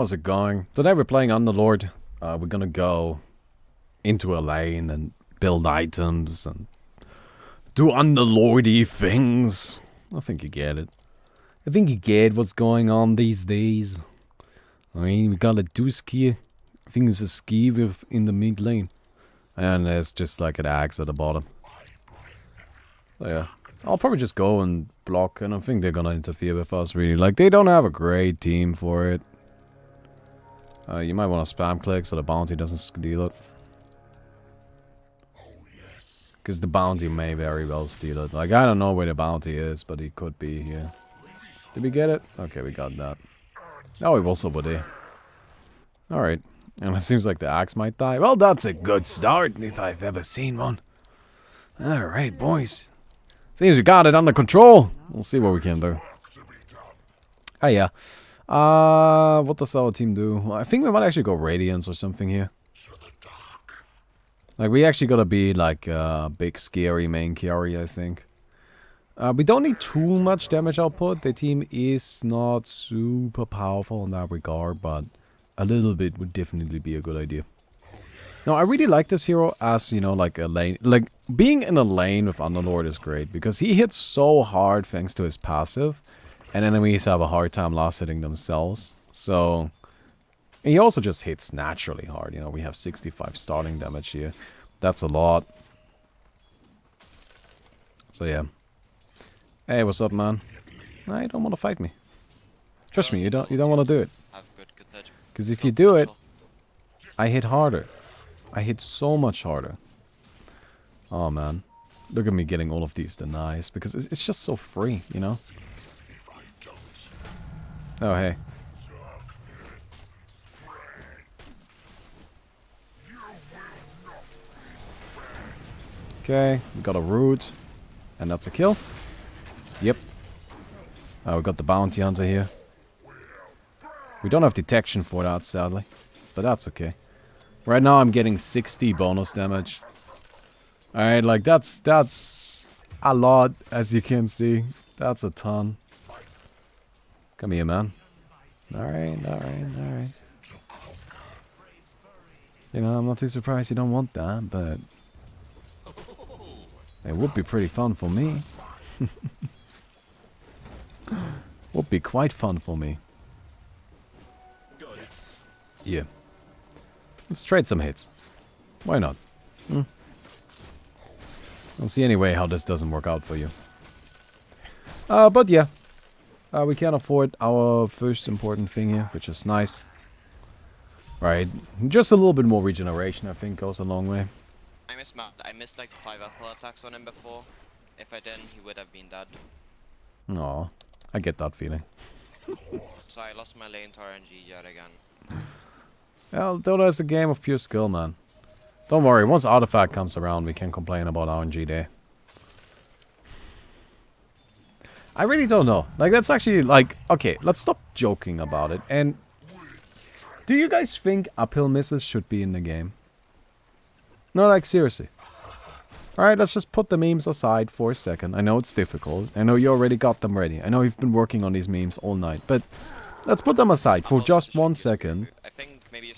How's it going? Today we're playing Underlord. We're gonna go into a lane and build items and do Underlordy things. I think you get it. I think you get what's going on these days. I mean, we got a Dusky. I think it's a ski with in the mid lane. And there's just like an axe at the bottom. So yeah. I'll probably just go and block. I don't think they're gonna interfere with us really. Like, they don't have a great team for it. You might want to spam click so the bounty doesn't steal it. Because the bounty may very well steal it. Like, I don't know where the bounty is, but he could be here. Did we get it? Okay, we got that. Oh, he was over there. Alright. And it seems like the axe might die. Well, that's a good start, if I've ever seen one. Alright, boys. Seems we got it under control. We'll see what we can do. Oh, yeah. What does our team do? Well, I think we might actually go Radiance or something here. Like, we actually gotta be like a big scary main carry, I think. We don't need too much damage output. The team is not super powerful in that regard, but a little bit would definitely be a good idea. No, I really like this hero as, you know, like a lane. Like, being in a lane with Underlord is great because he hits so hard thanks to his passive. And enemies have a hard time last hitting themselves. So, he also just hits naturally hard. You know, we have 65 starting damage here. That's a lot. So, yeah. Hey, what's up, man? Nah, you don't want to fight me. Trust me, you don't want to do it. Because if you do it, I hit harder. I hit so much harder. Oh, man. Look at me getting all of these denies. Because it's just so free, you know? Oh, hey. Okay, we got a root. And that's a kill. Yep. Oh, we got the bounty hunter here. We don't have detection for that, sadly. But that's okay. Right now I'm getting 60 bonus damage. Alright, like that's a lot, as you can see. That's a ton. Come here, man. Alright. You know, I'm not too surprised you don't want that, but it would be pretty fun for me. Would be quite fun for me. Yeah. Let's trade some hits. Why not? Don't see any way how this doesn't work out for you. But yeah. We can afford our first important thing here, which is nice. Right. Just a little bit more regeneration, I think, goes a long way. I missed like 5 apple attacks on him before. If I didn't, he would have been dead. Aw, I get that feeling. So I lost my lane to RNG yet again. Well, Dota is a game of pure skill, man. Don't worry, once Artifact comes around, we can complain about RNG there. I really don't know. Like, that's actually, like, okay, let's stop joking about it. And do you guys think uphill misses should be in the game? No, like, seriously. Alright, let's just put the memes aside for a second. I know it's difficult. I know you already got them ready. I know you've been working on these memes all night. But let's put them aside for just 1 second. I think maybe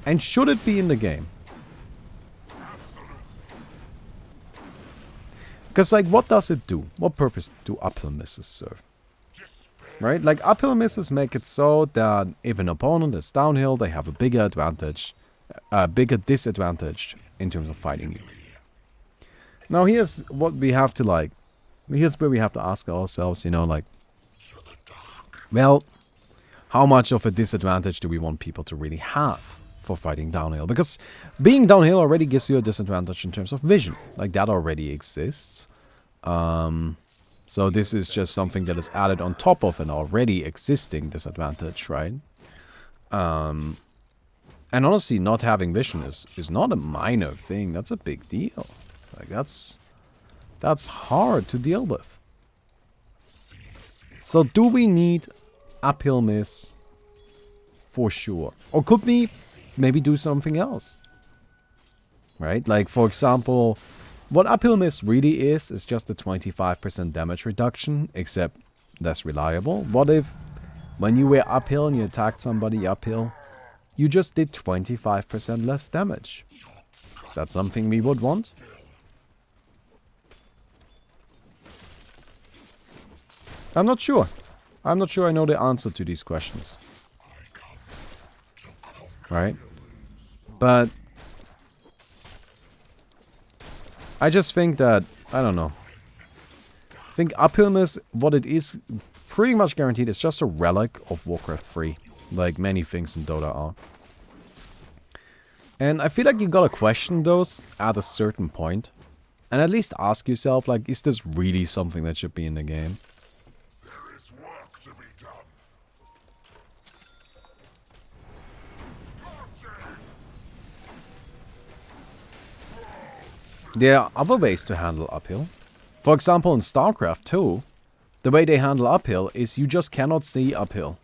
And should it be in the game? Because, like, what does it do? What purpose do uphill misses serve? Right? Like, uphill misses make it so that if an opponent is downhill, they have a bigger advantage, a bigger disadvantage in terms of fighting you. Now, here's what we have to, like, here's where we have to ask ourselves, you know, like, well, how much of a disadvantage do we want people to really have for fighting downhill? Because being downhill already gives you a disadvantage in terms of vision. Like, that already exists. So this is just something that is added on top of an already existing disadvantage, right? And honestly, not having vision is not a minor thing. That's a big deal. Like, that's hard to deal with. So do we need uphill miss? For sure. Or could we maybe do something else? Right? Like, for example, what uphill miss really is just a 25% damage reduction, except less reliable. What if when you were uphill and you attacked somebody uphill, you just did 25% less damage. Is that something we would want? I'm not sure. I'm not sure I know the answer to these questions. Right? But I just think that, I don't know. I think uphillness, what it is, pretty much guaranteed, it's just a relic of Warcraft 3. Like many things in Dota are. And I feel like you gotta question those at a certain point. And at least ask yourself, like, is this really something that should be in the game? There is work to be done. There are other ways to handle uphill. For example, in StarCraft 2, the way they handle uphill is you just cannot see uphill.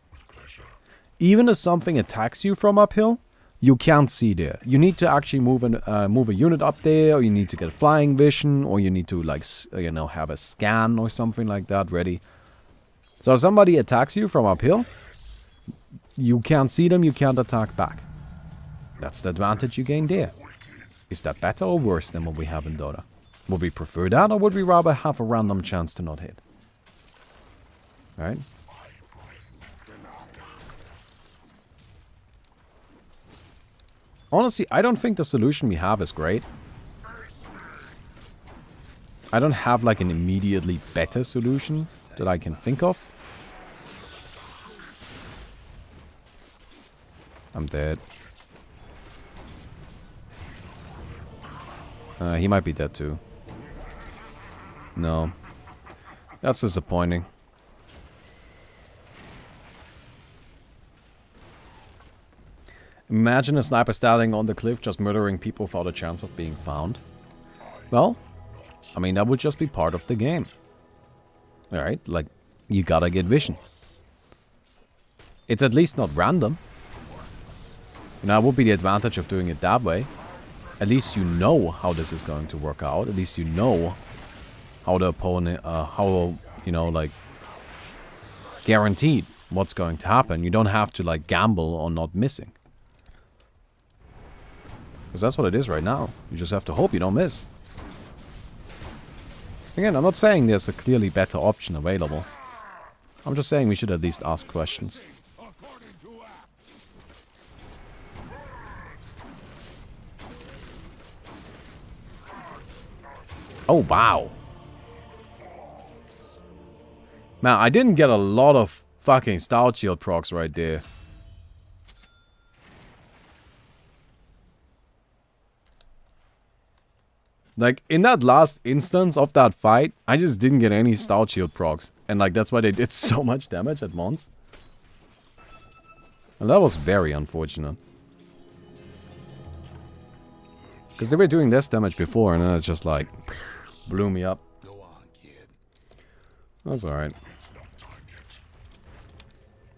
Even if something attacks you from uphill, you can't see there. You need to actually move a unit up there, or you need to get flying vision, or you need to, like, you know, have a scan or something like that ready. So if somebody attacks you from uphill, you can't see them, you can't attack back. That's the advantage you gain there. Is that better or worse than what we have in Dota? Would we prefer that, or would we rather have a random chance to not hit? Right? Honestly, I don't think the solution we have is great. I don't have like an immediately better solution that I can think of. I'm dead. He might be dead too. No. That's disappointing. Imagine a sniper standing on the cliff just murdering people without a chance of being found. Well, I mean, that would just be part of the game. Alright, like, you gotta get vision. It's at least not random. You know, that would be the advantage of doing it that way. At least you know how this is going to work out. At least you know how the opponent, you know, like, guaranteed what's going to happen. You don't have to, like, gamble on not missing. Because that's what it is right now. You just have to hope you don't miss. Again, I'm not saying there's a clearly better option available. I'm just saying we should at least ask questions. Oh, wow. Man, I didn't get a lot of fucking Stout Shield procs right there. Like, in that last instance of that fight, I just didn't get any Stout Shield procs. And, like, that's why they did so much damage at once. And that was very unfortunate. Because they were doing this damage before, and then it just, like, blew me up. That's alright.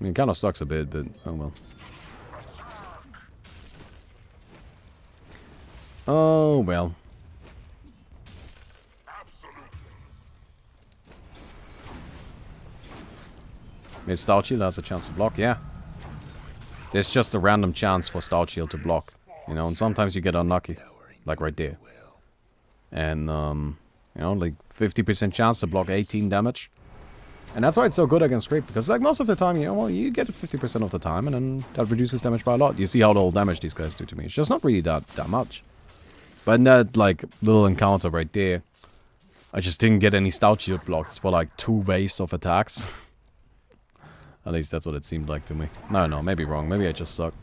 I mean, it kind of sucks a bit, but oh well. Oh well. Is Stout Shield has a chance to block? Yeah. There's just a random chance for Stout Shield to block. You know, and sometimes you get unlucky. Like right there. And, you know, like 50% chance to block 18 damage. And that's why it's so good against creep. Because, like, most of the time, you know, well, you get it 50% of the time. And then that reduces damage by a lot. You see how little damage these guys do to me. It's just not really that much. But in that, like, little encounter right there, I just didn't get any Stout Shield blocks for, like, 2 waves of attacks. At least that's what it seemed like to me. No, maybe wrong. Maybe I just suck.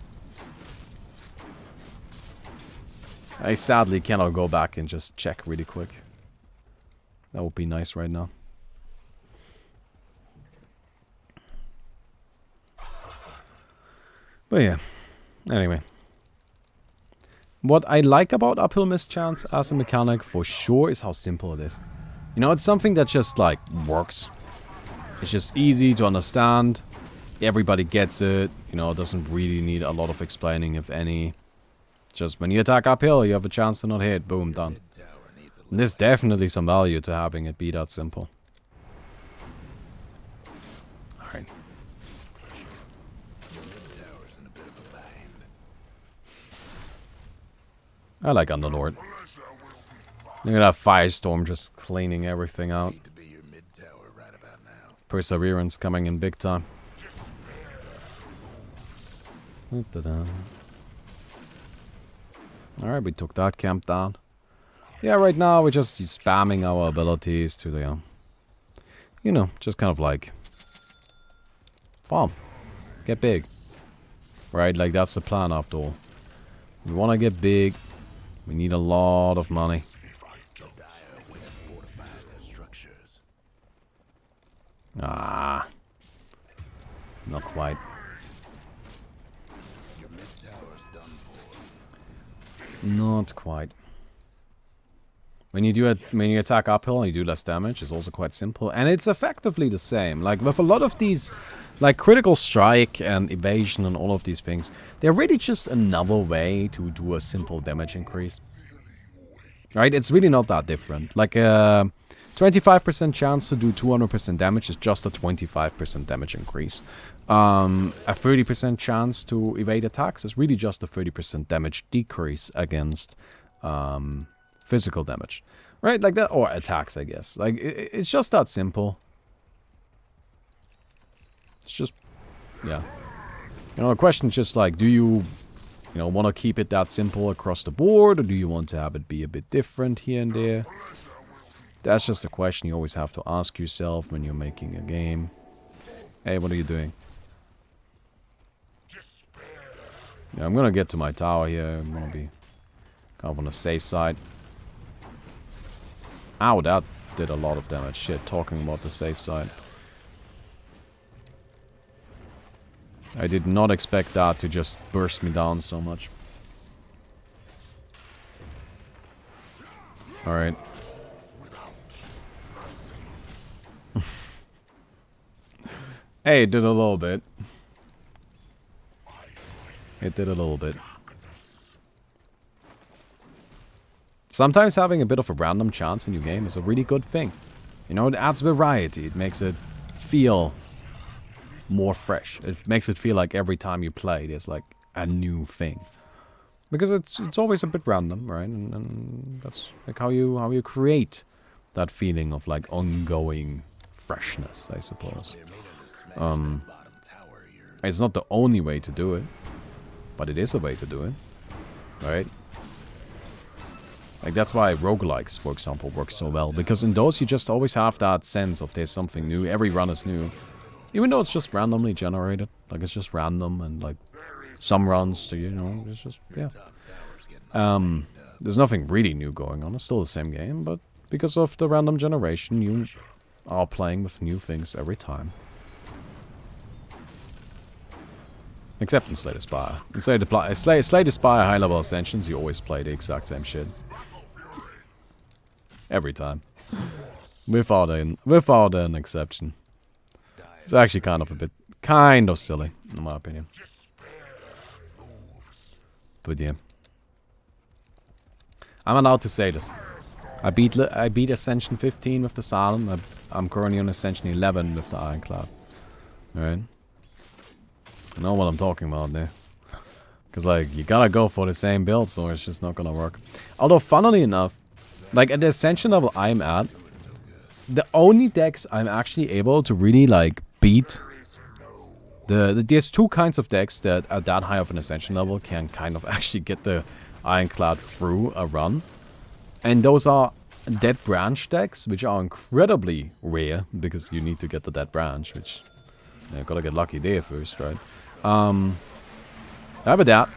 I sadly cannot go back and just check really quick. That would be nice right now. But yeah. Anyway. What I like about uphill mischance as a mechanic for sure is how simple it is. You know, it's something that just, like, works. It's just easy to understand. Everybody gets it. You know, it doesn't really need a lot of explaining, if any. Just when you attack uphill, you have a chance to not hit. Boom, done. And there's definitely some value to having it be that simple. Alright. I like Underlord. Look at that Firestorm just cleaning everything out. To be your mid tower right about now. Perseverance coming in big time. Alright, we took that camp down. Yeah, right now we're just spamming our abilities to the, you know, just kind of like farm. Get big. Right, like that's the plan after all. We want to get big. We need a lot of money. Ah. Not quite. Your mid tower's done for. Not quite. When you attack uphill and you do less damage, it's also quite simple. And it's effectively the same. Like with a lot of these, like critical strike and evasion and all of these things, they're really just another way to do a simple damage increase. Right? It's really not that different. Like a 25% chance to do 200% damage is just a 25% damage increase. A 30% chance to evade attacks is really just a 30% damage decrease against physical damage. Right? Like that, or attacks, I guess. Like, it's just that simple. It's just, yeah. You know, the question's just like, do you want to keep it that simple across the board, or do you want to have it be a bit different here and there? That's just a question you always have to ask yourself when you're making a game. Hey, what are you doing? Yeah, I'm gonna get to my tower here. I'm gonna be kind of on the safe side. Ow, that did a lot of damage. Shit, talking about the safe side. I did not expect that to just burst me down so much. Alright. Hey, it did a little bit. It did a little bit. Sometimes having a bit of a random chance in your game is a really good thing. You know, it adds variety. It makes it feel more fresh. It makes it feel like every time you play, there's like a new thing. Because it's always a bit random, right? And that's like how you create that feeling of like ongoing freshness, I suppose. It's not the only way to do it, but it is a way to do it, right? Like that's why roguelikes, for example, work so well, because in those you just always have that sense of there's something new. Every run is new, even though it's just randomly generated. Like it's just random, and like some runs, you know, it's just yeah. There's nothing really new going on. It's still the same game, but because of the random generation, you are playing with new things every time. Except in Slay the Spire. In Slay the Spire high-level ascensions, you always play the exact same shit. Every time. Without an exception. It's actually kind of silly, in my opinion. But yeah. I'm allowed to say this. I beat Ascension 15 with the Salem. I'm currently on Ascension 11 with the Ironclad. Alright? I know what I'm talking about there. Because, like, you gotta go for the same builds or it's just not gonna work. Although, funnily enough, like, at the Ascension level I'm at, the only decks I'm actually able to really, like, beat... There's two kinds of decks that at that high of an Ascension level can kind of actually get the Ironclad through a run. And those are Dead Branch decks, which are incredibly rare, because you need to get the Dead Branch, which... You gotta get lucky there first, right? Either that,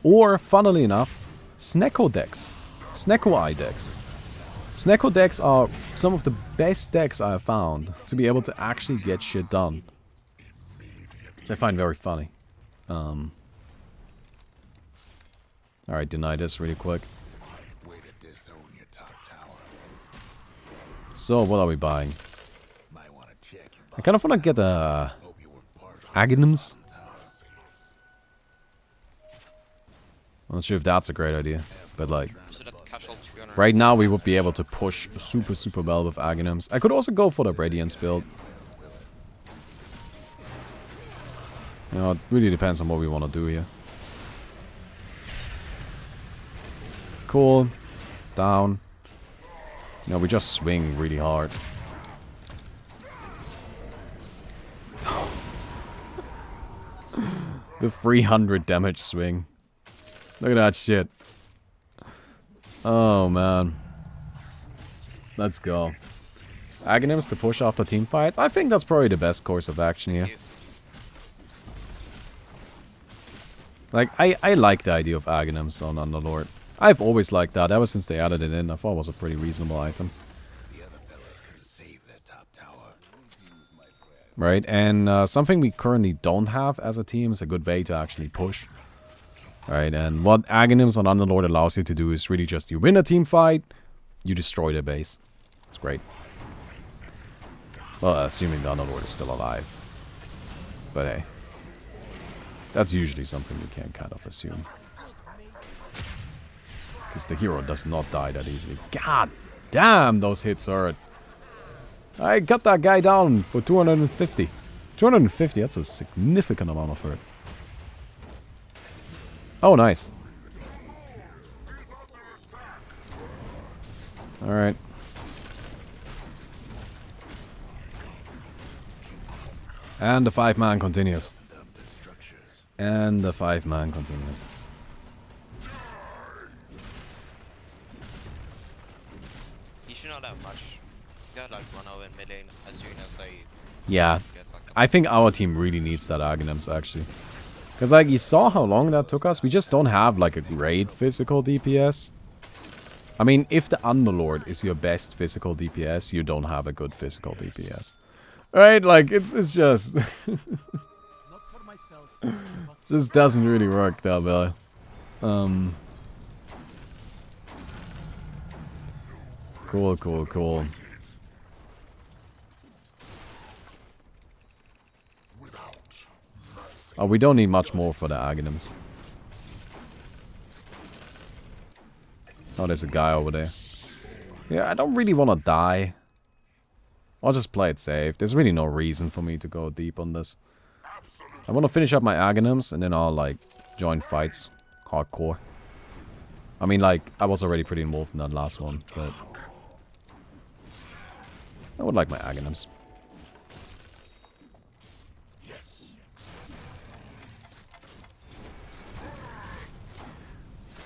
or, funnily enough, Snecko decks. Snecko Eye decks. Snecko decks are some of the best decks I have found to be able to actually get shit done. Which I find very funny. Alright, deny this really quick. So, what are we buying? I kind of want to get AGHS. I'm not sure if that's a great idea, but like, right now we would be able to push super well with AGHS. I could also go for the Radiance build. You know, it really depends on what we want to do here. Cool. Down. No, we just swing really hard. The 300 damage swing. Look at that shit. Oh, man. Let's go. Aghanims to push after team fights. I think that's probably the best course of action here. Like, I like the idea of Aghanims on Underlord. I've always liked that, ever since they added it in. I thought it was a pretty reasonable item. Right, and something we currently don't have as a team is a good way to actually push. Right, and what Aghanims on Underlord allows you to do is really just you win a team fight, you destroy their base. It's great. Well, assuming the Underlord is still alive. But hey. That's usually something you can kind of assume. Because the hero does not die that easily. God damn, those hits hurt. I got that guy down for 250. 250, that's a significant amount of hurt. Oh, nice. Alright. And the 5-man continues. And the 5-man continues. You should not have much. You got like 1 hour in mid lane as soon as they Yeah. get fucked up. I think our team really needs that Aghanims, actually. Because, like, you saw how long that took us. We just don't have, like, a great physical DPS. I mean, if the Underlord is your best physical DPS, you don't have a good physical DPS. Right? Like, it's just... just doesn't really work that well. Cool, cool, cool. Oh, we don't need much more for the Aghanims. Oh, there's a guy over there. Yeah, I don't really want to die. I'll just play it safe. There's really no reason for me to go deep on this. I want to finish up my Aghanims, and then I'll, like, join fights. Hardcore. I mean, like, I was already pretty involved in that last one, but... I would like my Aghanims.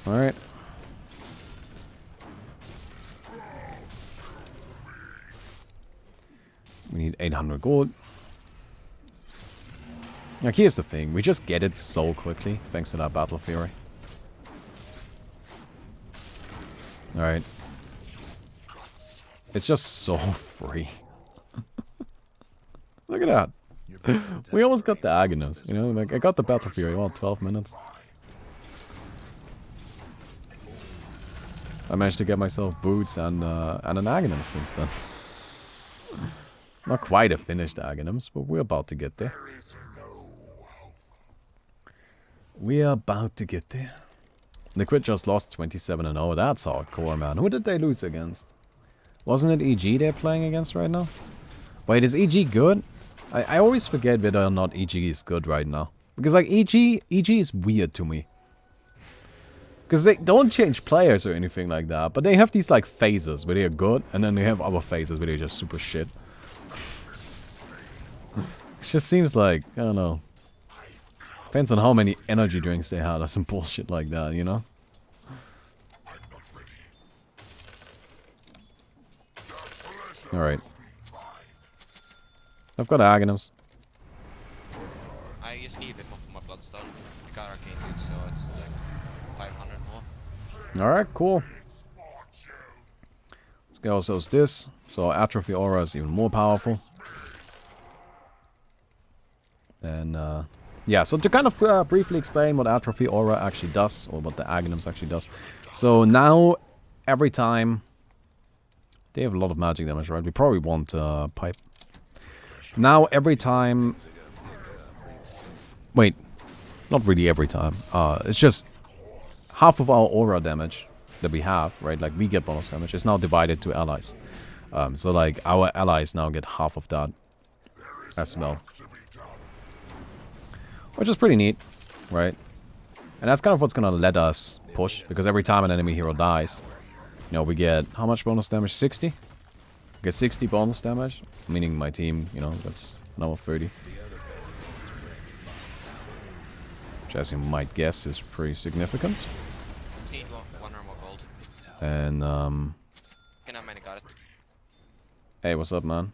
Alright. We need 800 gold. Like, here's the thing. We just get it so quickly, thanks to that Battle Fury. Alright. It's just so free. Look at that. We almost got the Aghanims, you know? Like, I got the Battle Fury, what, 12 minutes? I managed to get myself boots and an Aghanim since then. Not quite a finished Aghanims, but we're about to get there. We are about to get there. Liquid just lost 27-0. That's hardcore, man. Who did they lose against? Wasn't it EG they're playing against right now? Wait, is EG good? I always forget whether or not EG is good right now. Because, like, EG is weird to me. Because they don't change players or anything like that. But they have these, like, phases where they're good. And then they have other phases where they're just super shit. It just seems like, I don't know. Depends on how many energy drinks they had or some bullshit like that, you know? Alright. I've got Aghanims. I just need a bit more for my bloodstone. I got arcane boots, so it's like 500 more. Alright, cool. Let's get ourselves this. So Atrophy Aura is even more powerful. And, yeah, so to kind of briefly explain what Atrophy Aura actually does, or what the Aghanims actually does. So now, every time... They have a lot of magic damage, right? We probably want Pipe. Now, every time... Wait, not really every time. It's just half of our aura damage that we have, right? Like, we get bonus damage. It's now divided to allies. So, like, our allies now get half of that as well. Which is pretty neat, right? And that's kind of what's gonna let us push, because every time an enemy hero dies, you know, we get how much bonus damage? 60? We get 60 bonus damage, meaning my team, you know, that's another 30. Which, as you might guess, is pretty significant. Need one or more gold. And, Okay, I might have got it. hey, what's up, man?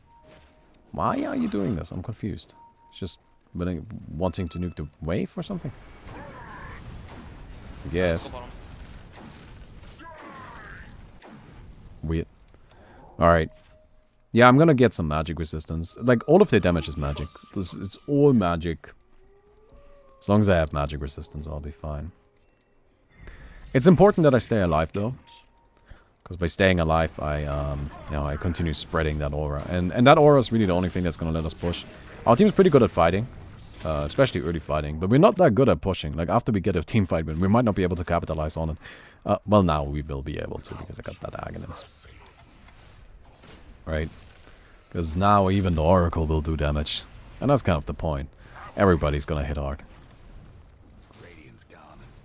Why are you doing this? I'm confused. It's just wanting to nuke the wave or something? I guess. Weird. Alright. Yeah, I'm gonna get some magic resistance. Like, all of their damage is magic. It's all magic. As long as I have magic resistance, I'll be fine. It's important that I stay alive, though. Because by staying alive, I continue spreading that aura. And that aura is really the only thing that's gonna let us push. Our team's pretty good at fighting. Especially early fighting. But we're not that good at pushing. Like, after we get a team fight win, we might not be able to capitalize on it. Well, now we will be able to, because I got that Aghanim. Right? Because now even the Oracle will do damage. And that's kind of the point. Everybody's gonna hit hard.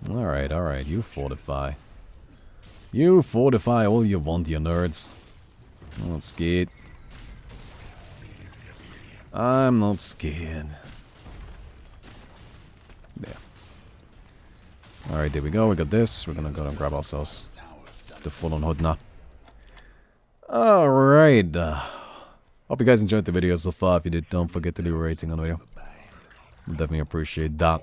Alright, alright. You fortify. You fortify all you want, you nerds. I'm not scared. I'm not scared. There. Alright, there we go. We got this. We're gonna go and grab ourselves the full-on hood now. Alright. Hope you guys enjoyed the video so far. If you did, don't forget to leave a rating on the video. Definitely appreciate that.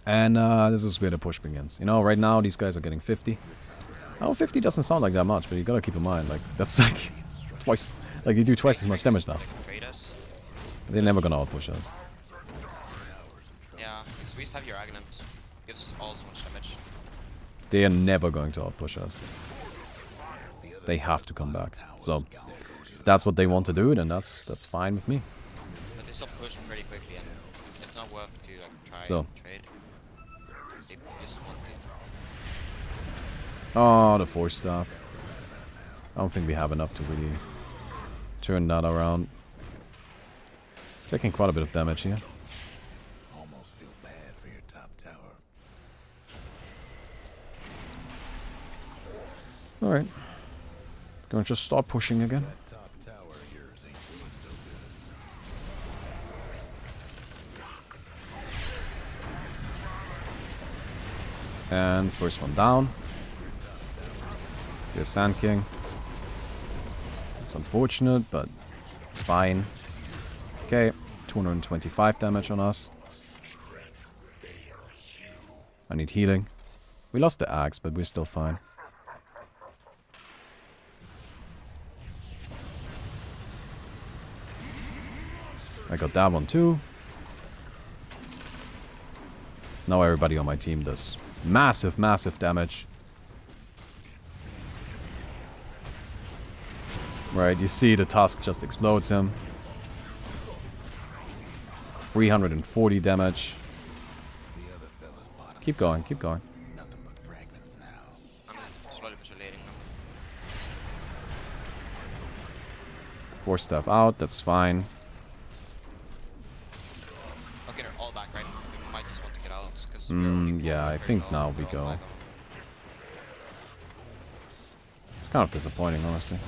And this is where the push begins. You know, right now these guys are getting 50. Oh, 50 doesn't sound like that much, but you gotta keep in mind, like, that's like twice. Like, you do twice as much damage now. They're never gonna outpush us. Yeah, because we just have your Aghanims. Gives us all so much damage. They are never going to outpush us. They have to come back. So, if that's what they want to do, then that's fine with me. But they still push pretty quickly, and it's not worth to like try So. and trade. They just want it. Oh, the force staff. I don't think we have enough to really turn that around. Taking quite a bit of damage here. Almost feel bad for your top tower. Alright. Gonna just start pushing again. That top tower of yours ain't doing so good. And first one down. There's Sand King. It's unfortunate, but fine. Okay, 225 damage on us. I need healing. We lost the axe, but we're still fine. I got that one too. Now everybody on my team does massive, massive damage. Right, you see the tusk just explodes him. 340 damage. Keep going, keep going. Nothing but fragments now. I'm slowly visualizing them. Force stuff out, that's fine. Okay, they're all back, right? We might just want to get out, because Yeah, I think now we go. It's kind of disappointing, honestly.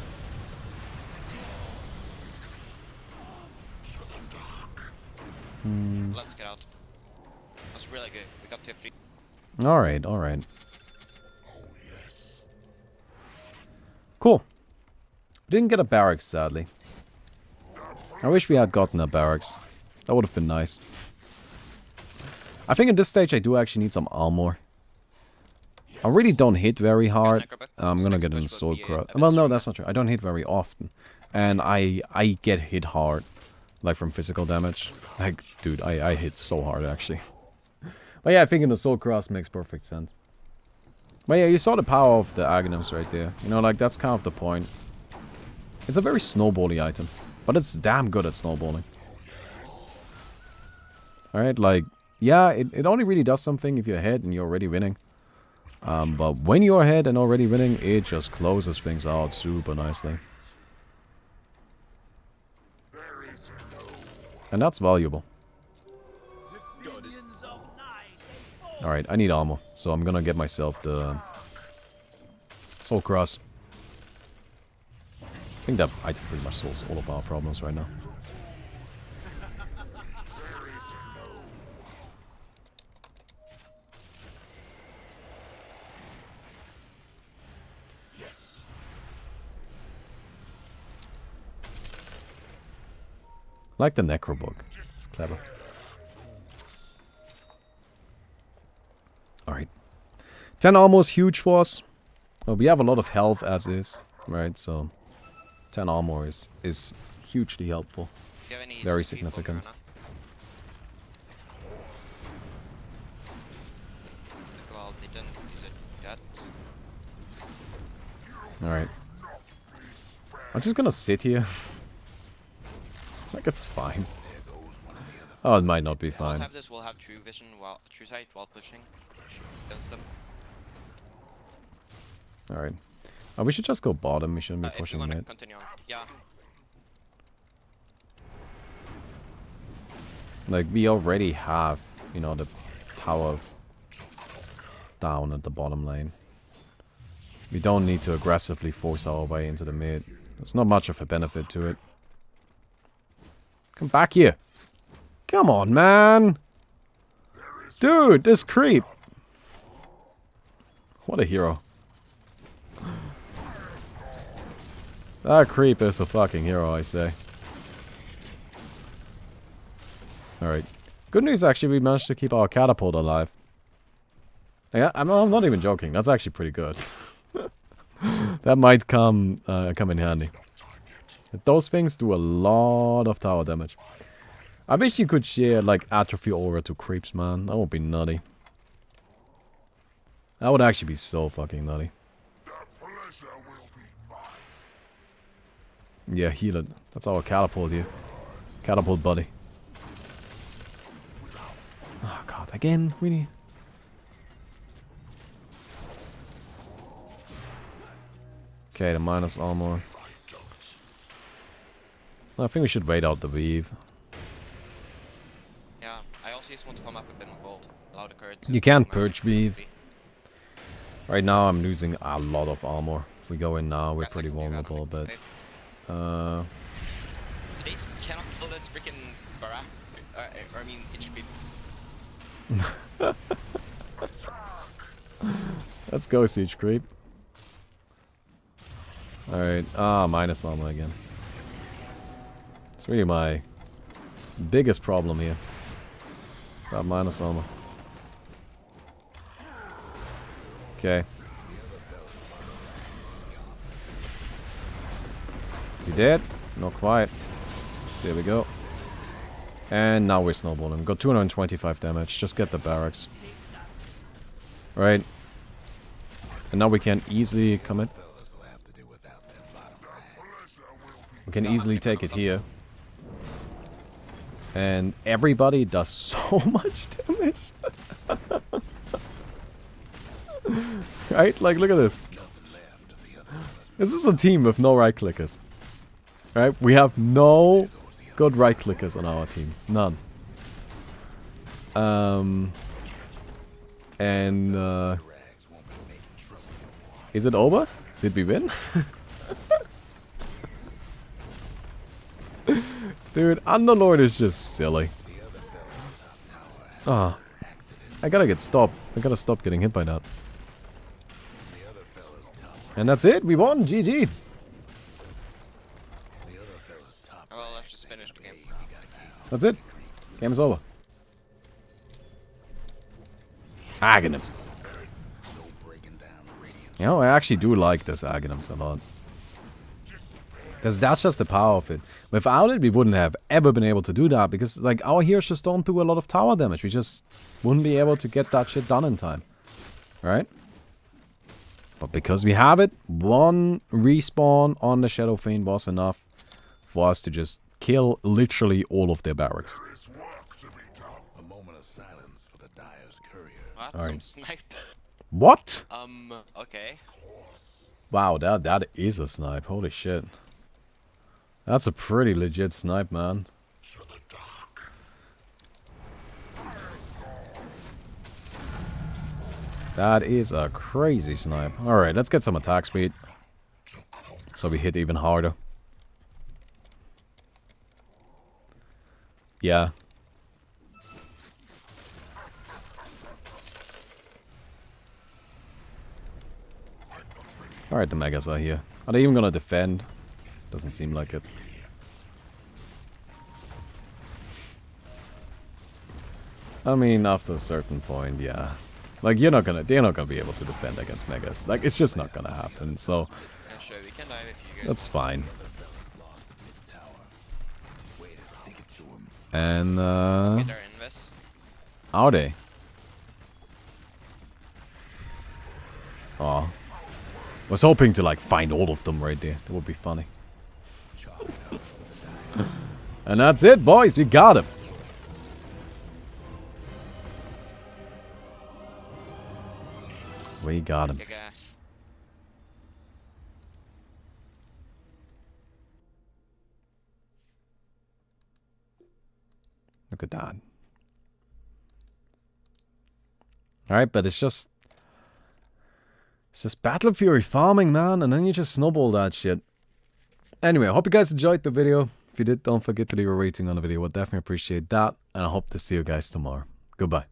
Let's get out. That's really good. We got tier 3. Alright, alright. Cool. Didn't get a barracks, sadly. I wish we had gotten a barracks. That would have been nice. I think at this stage I do actually need some armor. I really don't hit very hard. I'm gonna get an sword cross. Well, no, that's not true. I don't hit very often. And I get hit hard. Like from physical damage. Like, dude, I hit so hard actually. But yeah, I think in the sword cross makes perfect sense. But yeah, you saw the power of the Aghanims right there. You know, like, that's kind of the point. It's a very snowbally item. But it's damn good at snowballing. Alright, like, yeah, it only really does something if you're ahead and you're already winning. But when you're ahead and already winning, it just closes things out super nicely. And that's valuable. Alright, I need armor. So I'm gonna get myself the Soul Cross. I think that item pretty much solves all of our problems right now. I like the Necro book. It's clever. Alright. 10 armor is huge for us. Well, we have a lot of health as is, right? So 10 armor is hugely helpful. Do you have any Very CP significant. for Mana? Well, they didn't use it yet. Alright. I'm just gonna sit here. Like, it's fine. Oh, it might not be Also fine. have this, we'll have true vision while true sight while pushing against them. Alright. Oh, we should just go bottom. We shouldn't be If you pushing wanna mid. continue on. Yeah. Like, we already have, you know, the tower down at the bottom lane. We don't need to aggressively force our way into the mid. There's not much of a benefit to it. Come back here. Come on, man. Dude, this creep. What a hero. That creep is a fucking hero, I say. Alright. Good news, actually, we managed to keep our catapult alive. Yeah, I'm not even joking. That's actually pretty good. That might come in handy. Those things do a lot of tower damage. I wish you could share, like, atrophy aura to creeps, man. That would be nutty. That would actually be so fucking nutty. Yeah, heal it. That's our catapult here. Catapult buddy. Oh god, again, we need... Okay, the minus armor. I think we should wait out the weave. Yeah. I also just want to farm up a bit more gold. Allow the current. You can't purge weave. Right now I'm losing a lot of armor. If we go in now, we're pretty vulnerable, but... So they cannot kill this freaking Barak. I mean, siege creep. Let's go, siege creep. Alright, minus armor again. It's really my biggest problem here. That minus armor. Okay. Is he dead? Not quite. There we go. And now we're snowballing. We got 225 damage. Just get the barracks. Right. And now we can easily come in. We can easily take it here. And everybody does so much damage. Right? Like, look at this. This is a team with no right clickers. Right? We have no good right clickers on our team. None. Is it over? Did we win? Dude, Underlord is just silly. Ah. I gotta get stopped. I gotta stop getting hit by that. And that's it. We won. GG. Well, let's just finish the game. That's it. Game's over. Aghanim's. You know, I actually do like this Aghanim's a lot. Because that's just the power of it. Without it, we wouldn't have ever been able to do that. Because, like, our heroes just don't do a lot of tower damage. We just wouldn't be able to get that shit done in time. Right? But because we have it, one respawn on the Shadow Fiend was enough for us to just kill literally all of their barracks. A moment of silence for the Dyer's courier. What? All Some right. snipe? What? Okay. Wow, that is a snipe. Holy shit. That's a pretty legit snipe, man. That is a crazy snipe. Alright, let's get some attack speed. So we hit even harder. Yeah. Alright, the megas are here. Are they even gonna defend? Doesn't seem like it. I mean, after a certain point, yeah. Like, they're not gonna be able to defend against megas. Like, it's just not gonna happen, so... Yeah, sure, we can dive if you go. That's fine. And, Get our invest. are they? Oh. Was hoping to, like, find all of them right there. That would be funny. And that's it, boys. We got him. We got him. Good guy. Look at that. Alright, but it's just Battle Fury farming, man, and then you just snowball that shit. Anyway, I hope you guys enjoyed the video. If you did, don't forget to leave a rating on the video. We'll definitely appreciate that. And I hope to see you guys tomorrow. Goodbye.